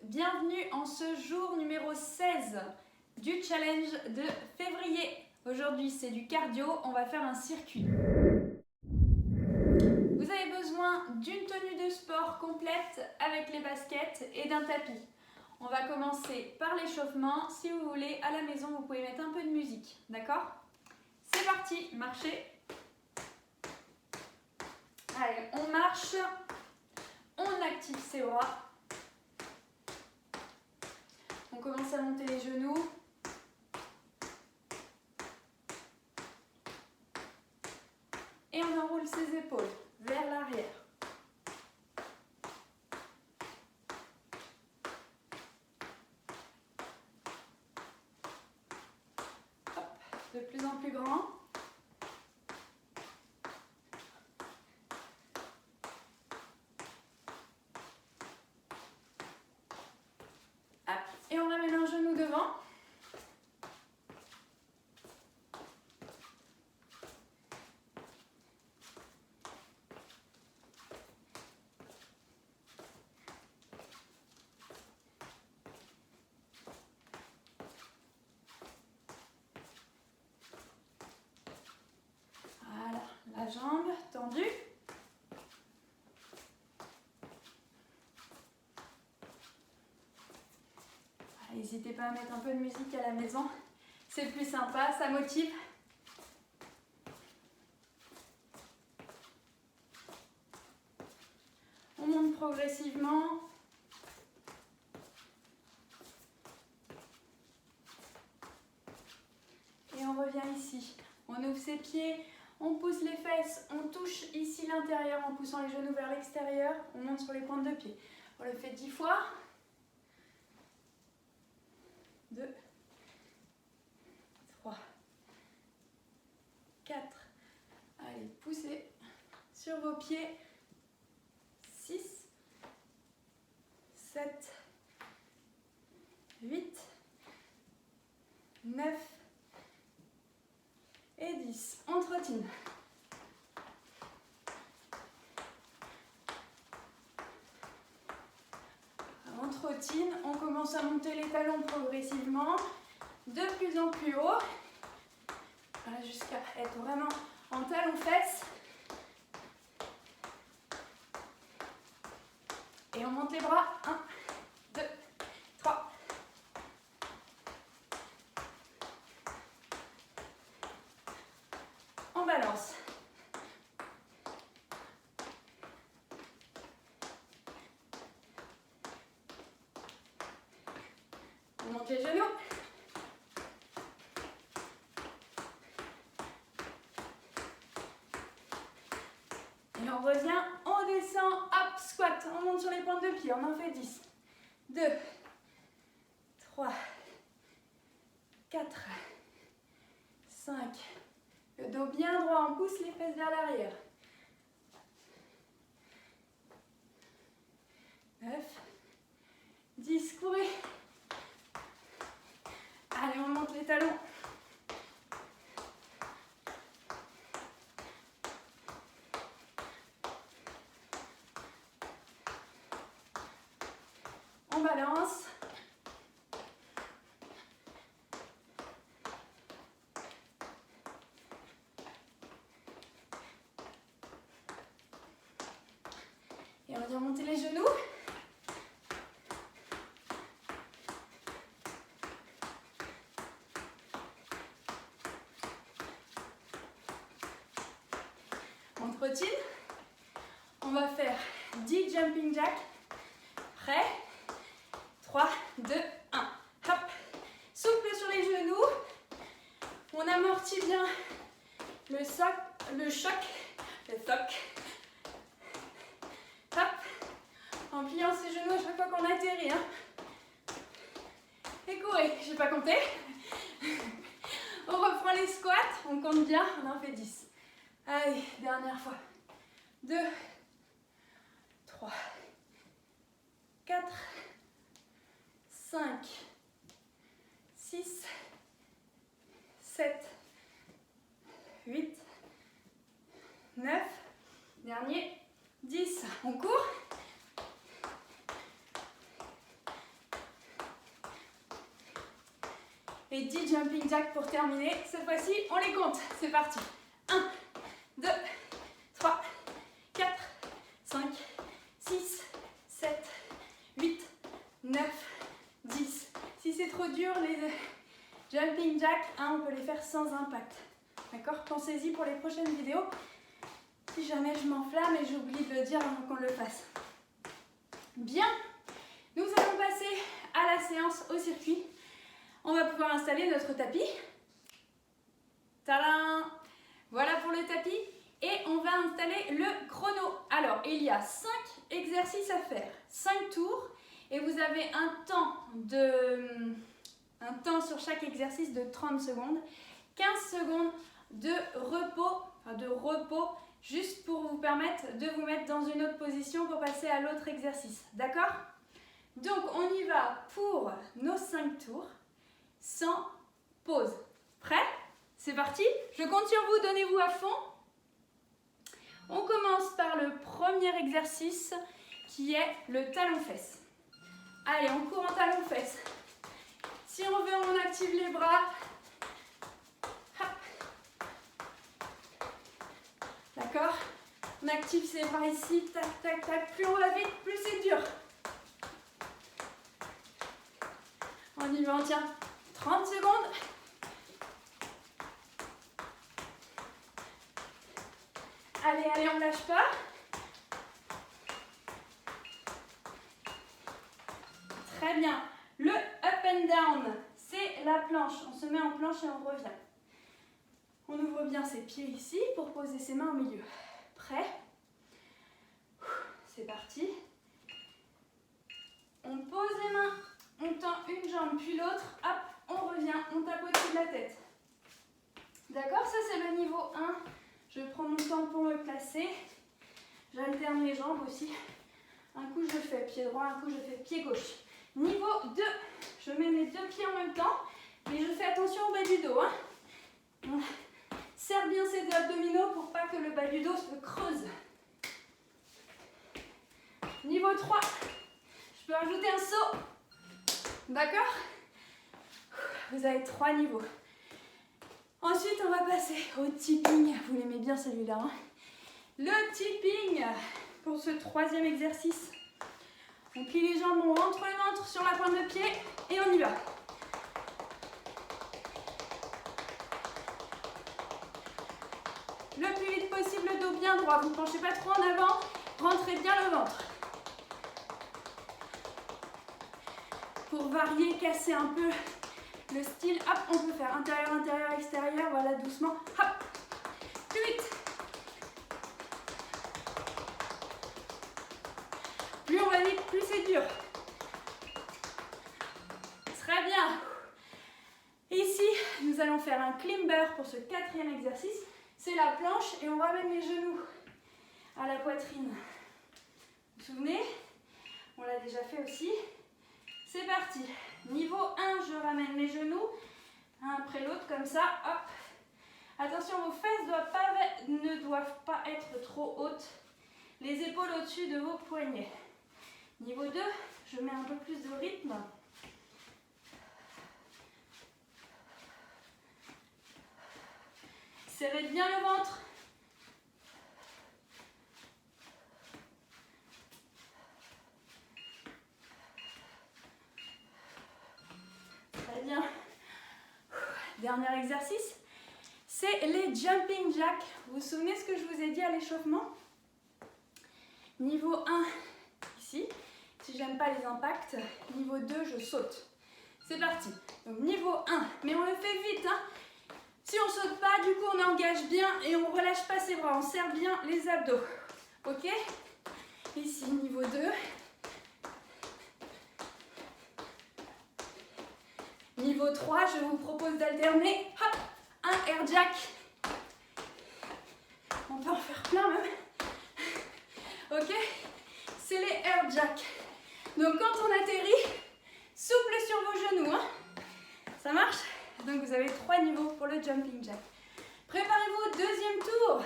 bienvenue en ce jour numéro 16 du challenge de février. Aujourd'hui c'est du cardio, on va faire un circuit. Vous avez besoin d'une tenue de sport complète avec les baskets et d'un tapis. On va commencer par l'échauffement. Si vous voulez, à la maison, vous pouvez mettre un peu de musique, d'accord? C'est parti, marchez. Allez, on marche, on active ses bras. On commence à monter les genoux. Et on enroule ses épaules vers l'arrière. De plus en plus grand. Et on ramène un genou devant. Voilà, la jambe tendue. N'hésitez pas à mettre un peu de musique à la maison, c'est plus sympa, ça motive. On monte progressivement. Et on revient ici. On ouvre ses pieds, on pousse les fesses, on touche ici l'intérieur en poussant les genoux vers l'extérieur. On monte sur les pointes de pied. On le fait 10 fois. 2, 3, 4. Allez, poussez sur vos pieds. 6, 7, 8, 9 et 10. On trottine. On trottine, on commence à monter les talons progressivement, de plus en plus haut, jusqu'à être vraiment en talons-fesses. Et on monte les bras. 1, 2, 3. On balance. On monte les genoux. Et on revient, on descend, hop, squat. On monte sur les pointes de pied, on en fait 10. 2, 3, 4, 5. Le dos bien droit, on pousse les fesses vers l'arrière. 9, 10, courez. Allez, on monte les talons. On balance. Et on vient monter les genoux. On trottine. On va faire 10 jumping jacks. Prêt? 3, 2, 1. Hop. Souple sur les genoux. On amortit bien le choc. Hop. En pliant ses genoux à chaque fois qu'on atterrit. Et courez. Je n'ai pas compté. On reprend les squats. On compte bien. On en fait 10. Allez, dernière fois. 2, 3, 4, 5, 6, 7, 8, 9, dernier, 10. On court. Et 10 jumping jacks pour terminer. Cette fois-ci, on les compte. C'est parti. 1, 2, 3, 4, 5, 6, 7, 8, 9, 10. Si c'est trop dur, les jumping jacks, on peut les faire sans impact. D'accord? Pensez-y pour les prochaines vidéos. Si jamais je m'enflamme et j'oublie de le dire avant qu'on le fasse. Bien. Nous allons passer à la séance au circuit. On va pouvoir installer notre tapis. Tadam! Voilà pour le tapis. Et on va installer le chrono. Alors, il y a 5 exercices à faire. 5 tours. Et vous avez un temps sur chaque exercice de 30 secondes. 15 secondes de repos, juste pour vous permettre de vous mettre dans une autre position pour passer à l'autre exercice. D'accord? Donc, on y va pour nos 5 tours, sans pause. Prêt? C'est parti? Je compte sur vous, donnez-vous à fond. On commence par le premier exercice qui est le talon-fesse. Allez, on court en talon-fesse. Si on veut, on active les bras. D'accord? On active ses bras ici, tac, tac, tac. Plus on va vite, plus c'est dur. On y va, on tient 30 secondes. Allez, allez, on ne lâche pas. Très bien. Le up and down, c'est la planche. On se met en planche et on revient. On ouvre bien ses pieds ici pour poser ses mains au milieu. Prêt? C'est parti. On pose les mains, on tend une jambe puis l'autre. Hop, on revient, on tape au-dessus de la tête. D'accord? Ça, c'est le niveau 1. Je prends mon temps pour me placer. J'alterne les jambes aussi. Un coup, je fais pied droit, un coup, je fais pied gauche. Niveau 2, je mets mes 2 pieds en même temps, mais je fais attention au bas du dos. On serre bien ses abdominaux pour pas que le bas du dos se creuse. Niveau 3, je peux rajouter un saut. D'accord? Vous avez 3 niveaux. Ensuite, on va passer au tipping. Vous l'aimez bien celui-là. Le tipping, pour ce 3e exercice. On plie les jambes, on rentre le ventre sur la pointe de pied et on y va. Le plus vite possible, le dos bien droit. Vous ne penchez pas trop en avant, rentrez bien le ventre. Pour varier, casser un peu le style, hop, on peut faire intérieur, intérieur, extérieur, voilà, doucement, hop, plus vite. Plus on va vite, plus c'est dur. Très bien. Ici, nous allons faire un climber pour ce 4e exercice. C'est la planche et on ramène les genoux à la poitrine. Vous vous souvenez? On l'a déjà fait aussi. C'est parti. Niveau 1, je ramène mes genoux, un après l'autre comme ça. Hop. Attention, vos fesses ne doivent pas être trop hautes. Les épaules au-dessus de vos poignets. Niveau 2, je mets un peu plus de rythme. Serrez bien le ventre. Très bien. Dernier exercice, c'est les jumping jacks. Vous vous souvenez ce que je vous ai dit à l'échauffement? Niveau 1, ici. Si j'aime pas les impacts, niveau 2, je saute. C'est parti. Donc niveau 1, mais on le fait vite. Si on saute pas, du coup on engage bien et on relâche pas ses bras. On serre bien les abdos. Ok? Ici, niveau 2. Niveau 3, je vous propose d'alterner. Hop, un air jack. On peut en faire plein même. Ok? C'est les air jack. Donc quand on atterrit, souple sur vos genoux. Ça marche? Donc vous avez 3 niveaux pour le jumping jack. Préparez-vous au 2e tour.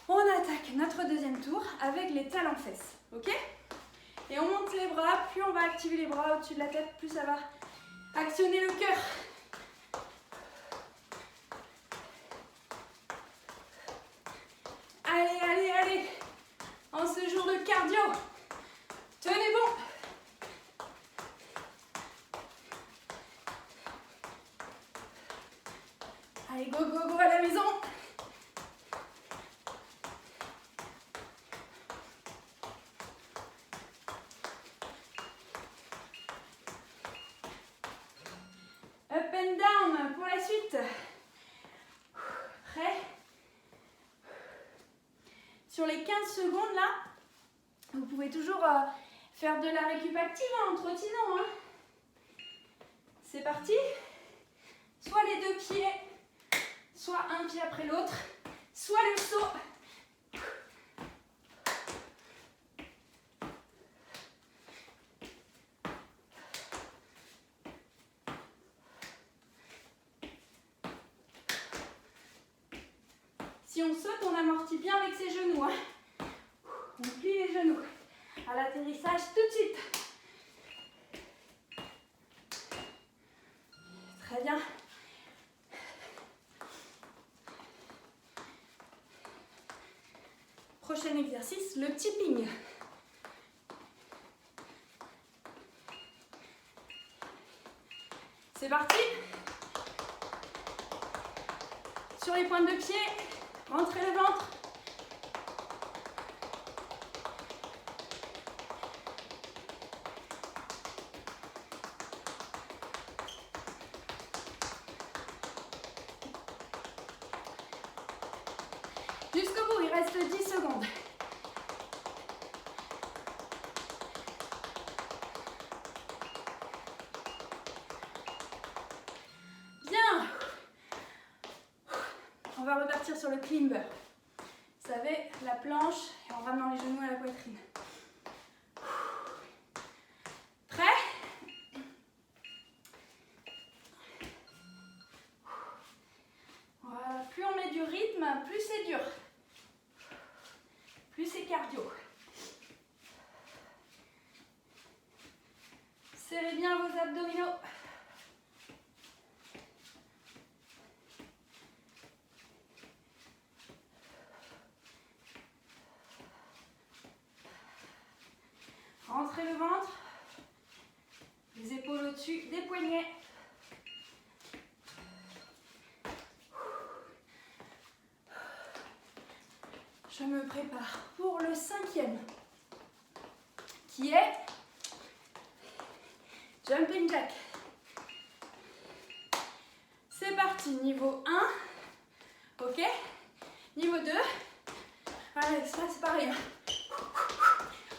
On attaque notre 2e tour avec les talons-fesses. Ok? Et on monte les bras. Plus on va activer les bras au-dessus de la tête, plus ça va Actionnez le cœur. Allez, allez, allez. En ce jour de cardio, tenez bon. Allez, go, go, go à la maison. Up and down pour la suite. Prêt? Sur les 15 secondes là, vous pouvez toujours faire de la récup active en trottinant. Hein. C'est parti. Soit les deux pieds, soit un pied après l'autre, soit le saut. Si on saute, on amortit bien avec ses genoux. Hein. On plie les genoux. À l'atterrissage, tout de suite. Très bien. Prochain exercice, le tipping. C'est parti. Sur les pointes de pied, rentrez le ventre. Jusqu'au bout, il reste 10 secondes. Bien. On va repartir sur le climber. Vous savez, la planche et en ramenant les genoux à la poitrine. Prêt? Voilà, plus on met du rythme, plus c'est dur. Plus c'est cardio. Serrez bien vos abdominaux. Rentrez le ventre. Les épaules au-dessus des poignets. Je me prépare pour le 5e, qui est Jumping Jack. C'est parti, niveau 1, ok. Niveau 2, allez, ça c'est pareil.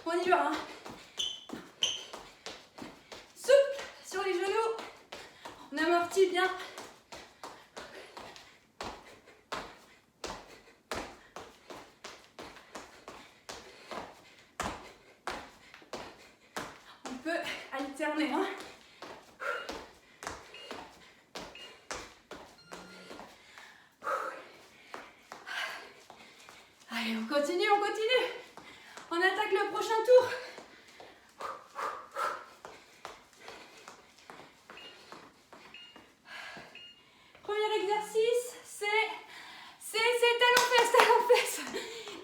On y va. Hein. Souple sur les genoux, on amortit bien. On peut alterner. Hein. Allez, on continue, on continue. On attaque le prochain tour. Premier exercice, c'est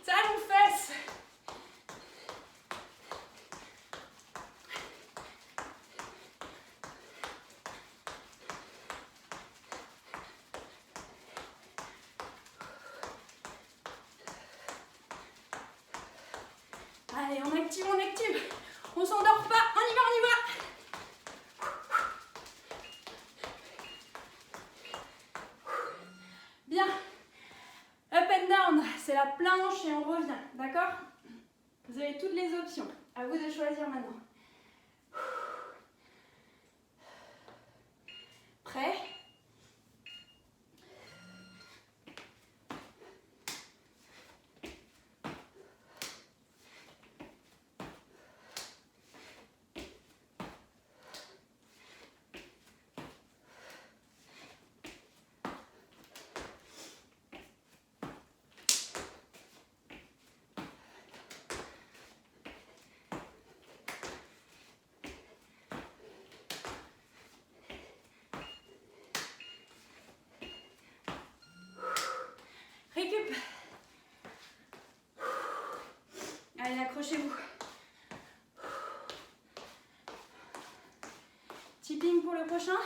talons-fesses. Allez, on active. On s'endort pas, on y va. Bien. Up and down, c'est la planche et on revient, d'accord? Vous avez toutes les options. À vous de choisir maintenant. Prêt? accrochez-vous. Tipping pour le prochain.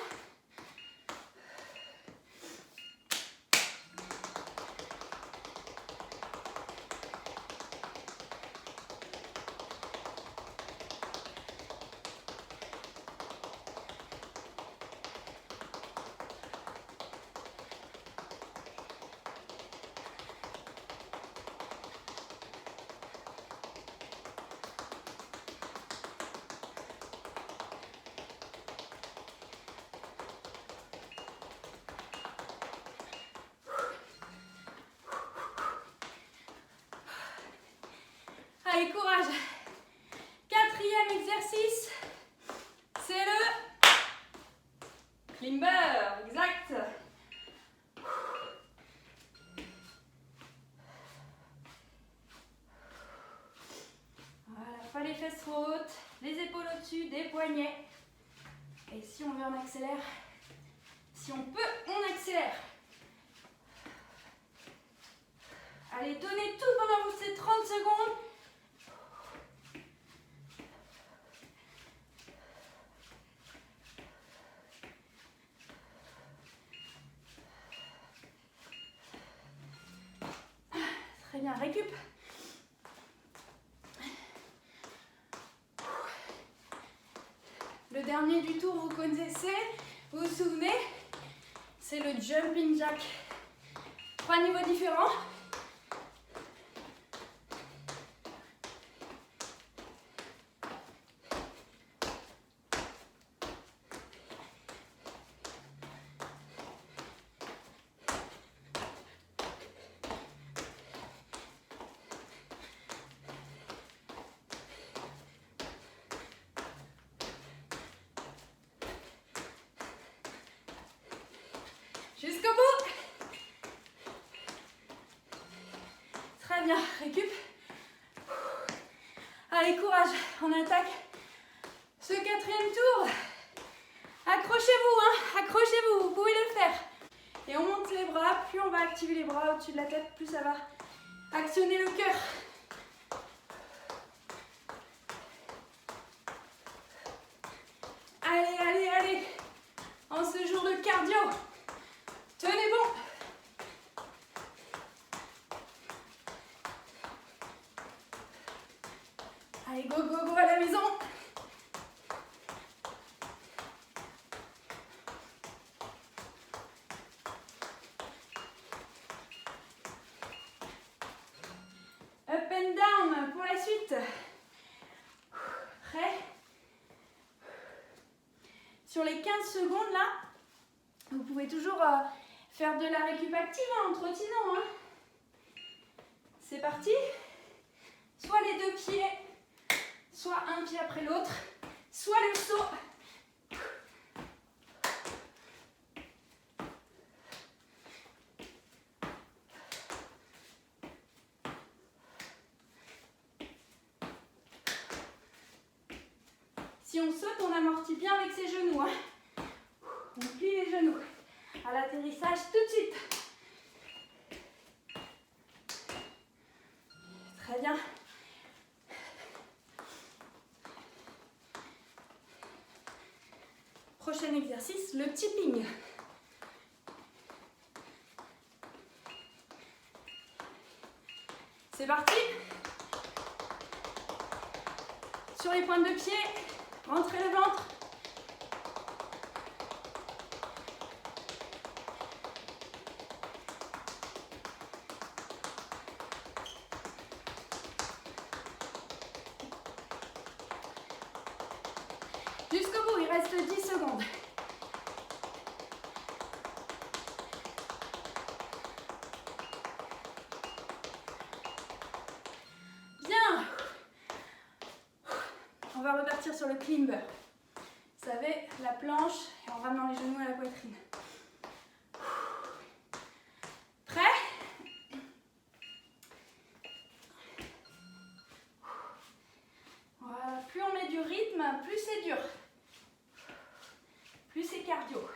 Allez, courage. Quatrième exercice, c'est le climber, exact. Voilà, pas les fesses trop hautes, les épaules au-dessus, des poignets. Et si on veut, on accélère. Si on peut, on accélère. Allez, donnez tout pendant ces 30 secondes. Très bien, récup. Le dernier du tour, vous connaissez, vous vous souvenez, c'est le jumping jack. 3 niveaux différents. Jusqu'au bout. Très bien, récup. Allez, courage, on attaque ce 4e tour. Accrochez-vous, hein, accrochez-vous, vous pouvez le faire. Et on monte les bras, plus on va activer les bras au-dessus de la tête, plus ça va actionner le cœur. Allez, allez, allez. En ce jour de cardio, tenez bon. Allez, go, go, go à la maison. Up and down pour la suite. Prêt? Sur les 15 secondes là, vous pouvez toujours faire de la récup active en trottinant. Hein. C'est parti. Soit les 2 pieds, soit un pied après l'autre, soit le saut. Si on saute, on amortit bien avec ses genoux. Hein. On plie les genoux. À l'atterrissage, tout de suite. Très bien. Prochain exercice, le tipping. C'est parti. Sur les pointes de pied, rentrez le ventre. Jusqu'au bout, il reste 10 secondes. Bien. On va repartir sur le climber. Vous savez, la planche et en ramenant les genoux à la poitrine. Prêt? Voilà, plus on met du rythme, plus c'est dur. Plus c'est cardio.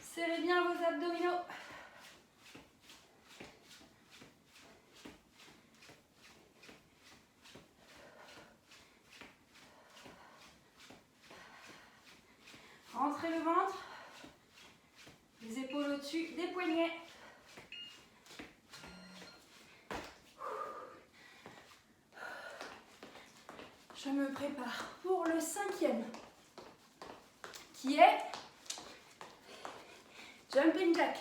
Serrez bien vos abdominaux. Rentrez le ventre. Les épaules au-dessus des poignets. Je me prépare pour le 5e, qui est Jumping Jack.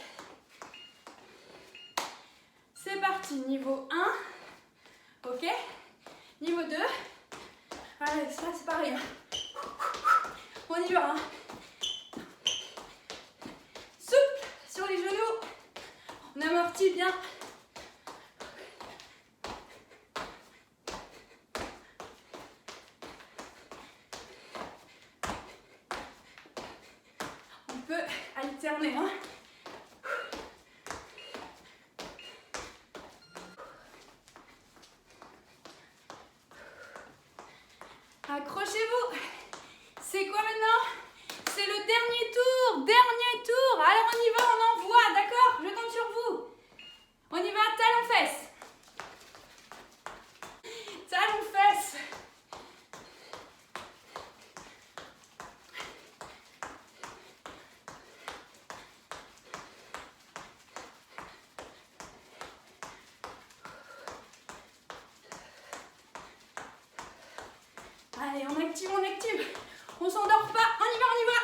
C'est parti, niveau 1, ok. Niveau 2, allez, ça c'est pareil. On y va. Souple sur les genoux. On amortit bien. On peut alterner. Hein. Accrochez-vous. C'est quoi maintenant? C'est le dernier tour. Dernier tour. Alors on y va, on envoie, d'accord? Je compte sur vous. On y va, talons-fesses. Talons-fesses. Allez, on active, on active. On s'endort pas. On y va, on y va.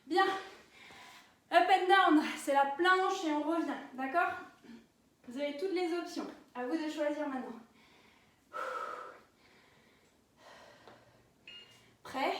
Bien. Up and down, c'est la planche et on revient, d'accord? Vous avez toutes les options. À vous de choisir maintenant. Prêt?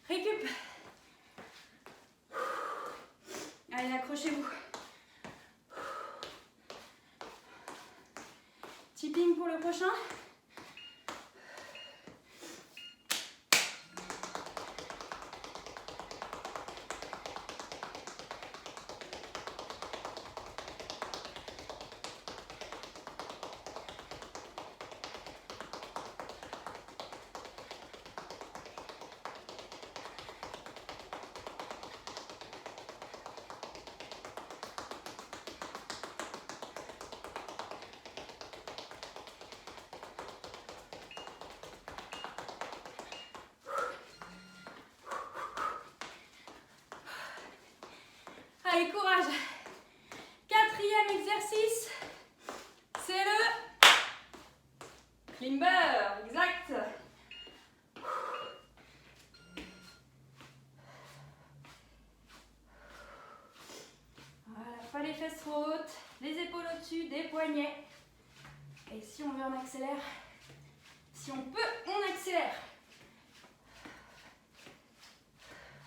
Récup. Allez, accrochez-vous. Tipping pour le prochain. Allez, courage. 4e exercice, c'est le climber, exact. Voilà, pas les fesses trop hautes, les épaules au-dessus, des poignets. Et si on veut, on accélère. Si on peut, on accélère.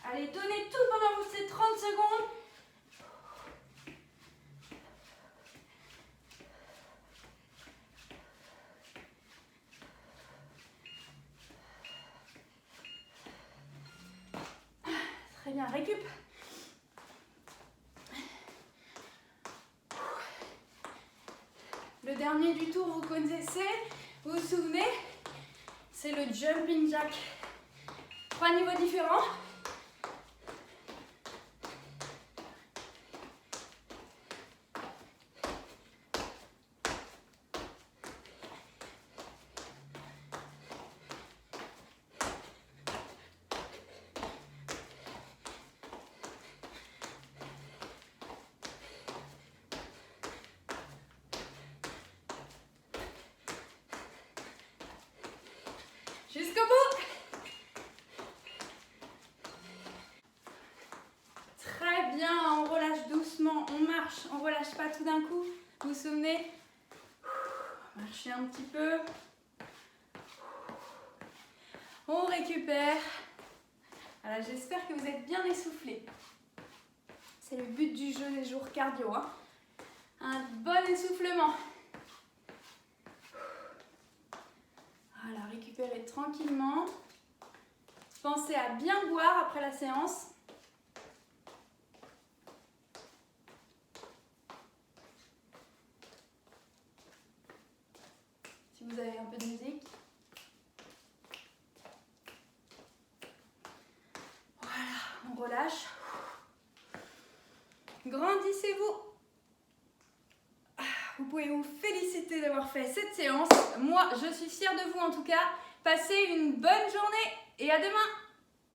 Allez, donnez tout pendant ces 30 secondes. Très bien, récup. Le dernier du tour, vous connaissez, vous vous souvenez, c'est le jumping jack. 3 niveaux différents. Jusqu'au bout. Très bien, on relâche doucement, on marche, on relâche pas tout d'un coup. Vous vous souvenez? Marchez un petit peu. On récupère. Voilà, j'espère que vous êtes bien essoufflés. C'est le but du jeu des jours cardio. Hein. Un bon essoufflement. Voilà, récupérez tranquillement. Pensez à bien boire après la séance. Si vous avez un peu de musique. Voilà, on relâche. Grandissez-vous. Vous pouvez vous féliciter d'avoir fait cette séance. Moi, je suis fière de vous en tout cas. Passez une bonne journée et à demain.